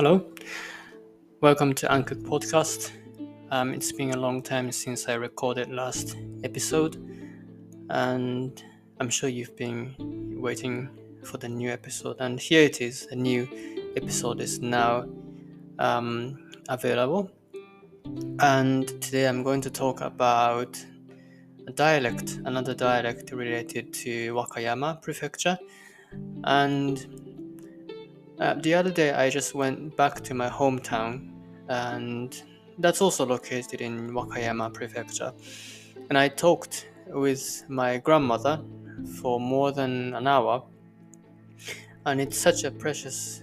Hello, welcome to Anchor Podcast. It's been a long time since I recorded last episode, and I'm sure you've been waiting for the new episode. And here it is. The new episode is now available, and today I'm going to talk about another dialect related to Wakayama Prefecture. And the other day, I just went back to my hometown, and that's also located in Wakayama Prefecture. And I talked with my grandmother for more than an hour, and it's such a precious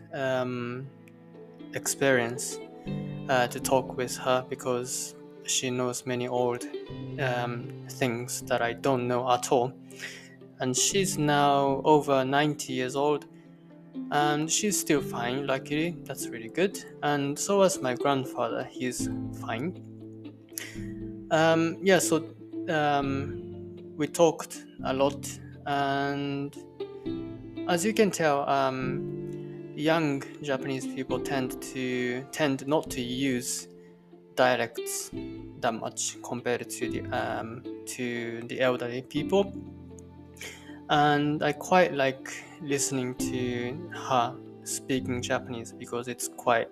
experience to talk with her because she knows many old things that I don't know at all. And she's now over 90 years old. And she's still fine, luckily. That's really good. And so was my grandfather. He's fine. We talked a lot, and as you can tell, young Japanese people tend not to use dialects that much compared to the elderly people. And I quite like listening to her speaking Japanese because it's quite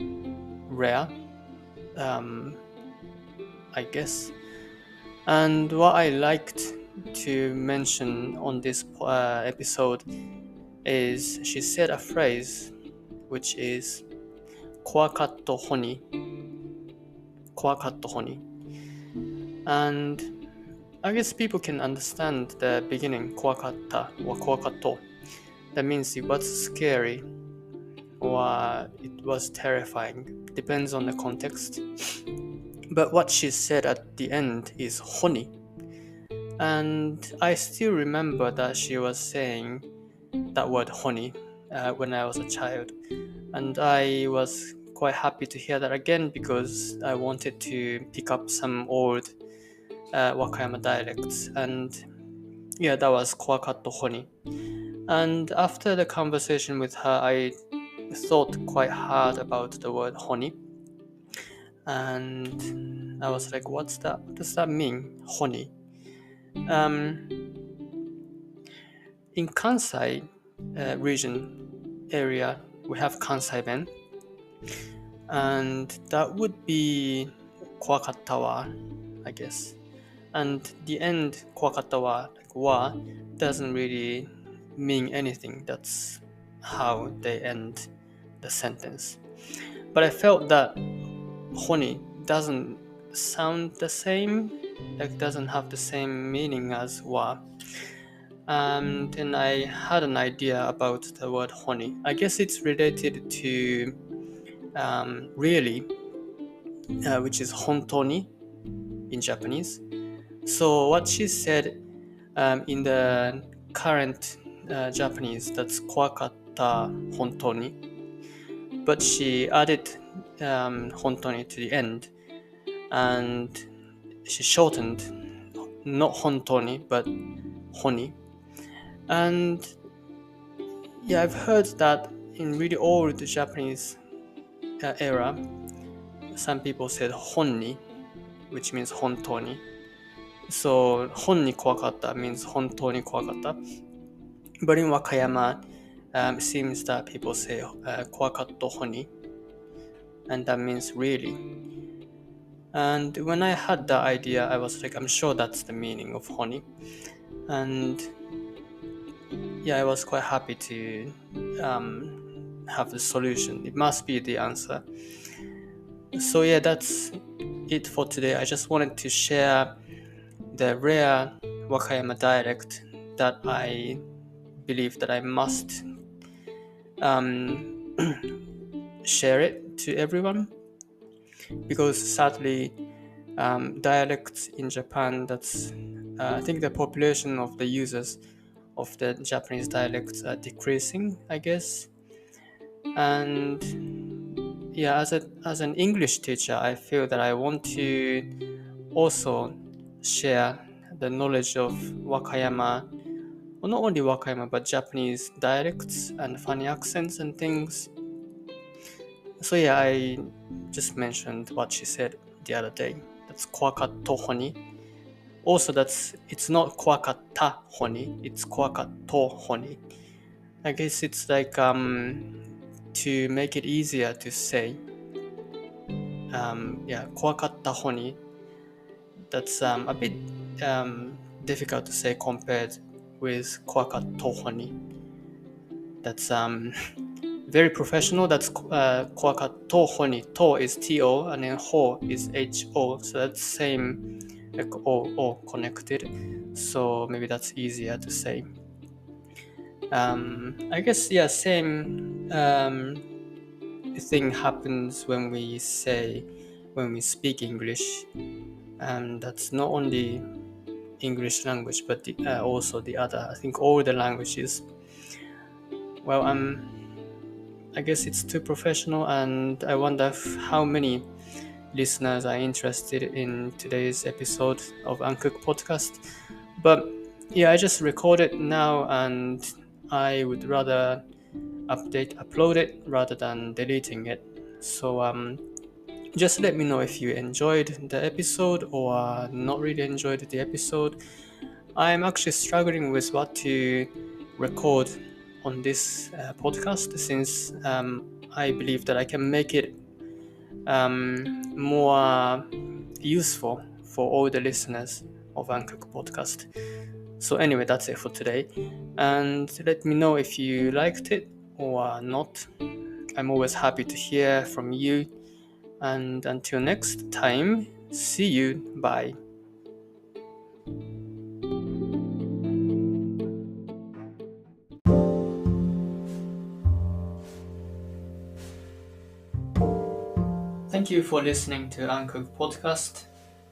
rare, I guess. And what I liked to mention on this episode is she said a phrase which is honi. And I guess people can understand the beginning, kwakatta or kwakato. That means it was scary or it was terrifying. Depends on the context. But what she said at the end is honi. And I still remember that she was saying that word honi when I was a child. And I was quite happy to hear that again because I wanted to pick up some old Wakayama dialects, and yeah, that was kwakato honi. And after the conversation with her, I thought quite hard about the word honi, and I was like, what's that? What does that mean, honi? In Kansai region area, we have Kansai Ben, and that would be kwakatawa, I guess. And the end kwakatawa, like wa, doesn't really mean anything. That's how they end the sentence. But I felt that honi doesn't sound the same, like doesn't have the same meaning as wa. Then I had an idea about the word honi. I guess it's related to really, which is hontoni in Japanese. So what she said in the current Japanese, that's kwakata hontoni, but she added hontoni to the end, and she shortened not hontoni but honi. And yeah, I've heard that in really old Japanese era, some people said honni, which means hontoni. So honni kwakata means hontoni kwakata. But in Wakayama, it seems that people say kwakato honi, and that means really. And when I had that idea, I was like, I'm sure that's the meaning of honi. And yeah, I was quite happy to have the solution. It must be the answer. So yeah, that's it for today. I just wanted to share the rare Wakayama dialect that I believe that I must share it to everyone, because sadly dialects in Japan, that's I think the population of the users of the Japanese dialects are decreasing, I guess. And yeah, as an English teacher, I feel that I want to also share the knowledge of Wakayama, well, not only Wakayama but Japanese dialects and funny accents and things, So yeah, I just mentioned what she said the other day. That's kwakato honi. Also, it's not kwakata honi, it's kwakato honi. I guess it's like to make it easier to say. Kwakatta honi. That's a bit difficult to say compared with kwakato honi. That's very professional. That's kwakato honi. To is to, and then ho is ho. So that's same, like o connected. So maybe that's easier to say. I guess same thing happens when we speak English, and that's not only English language but also the other. I think all the languages. Well, I guess it's too professional, and I wonder how many listeners are interested in today's episode of Uncooked Podcast. But yeah, I just record it now, and I would rather upload it rather than deleting it. So just let me know if you enjoyed the episode or not really enjoyed the episode. I'm actually struggling with what to record on this podcast, since I believe that I can make it more useful for all the listeners of Uncooked Podcast. So anyway, that's it for today, and let me know if you liked it or not. I'm always happy to hear from you, and until next time, see you. Bye. Thank you for listening to Uncooked Podcast.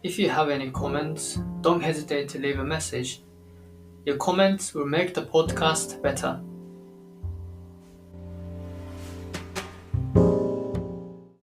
If you have any comments, don't hesitate to leave a message. Your comments will make the podcast better.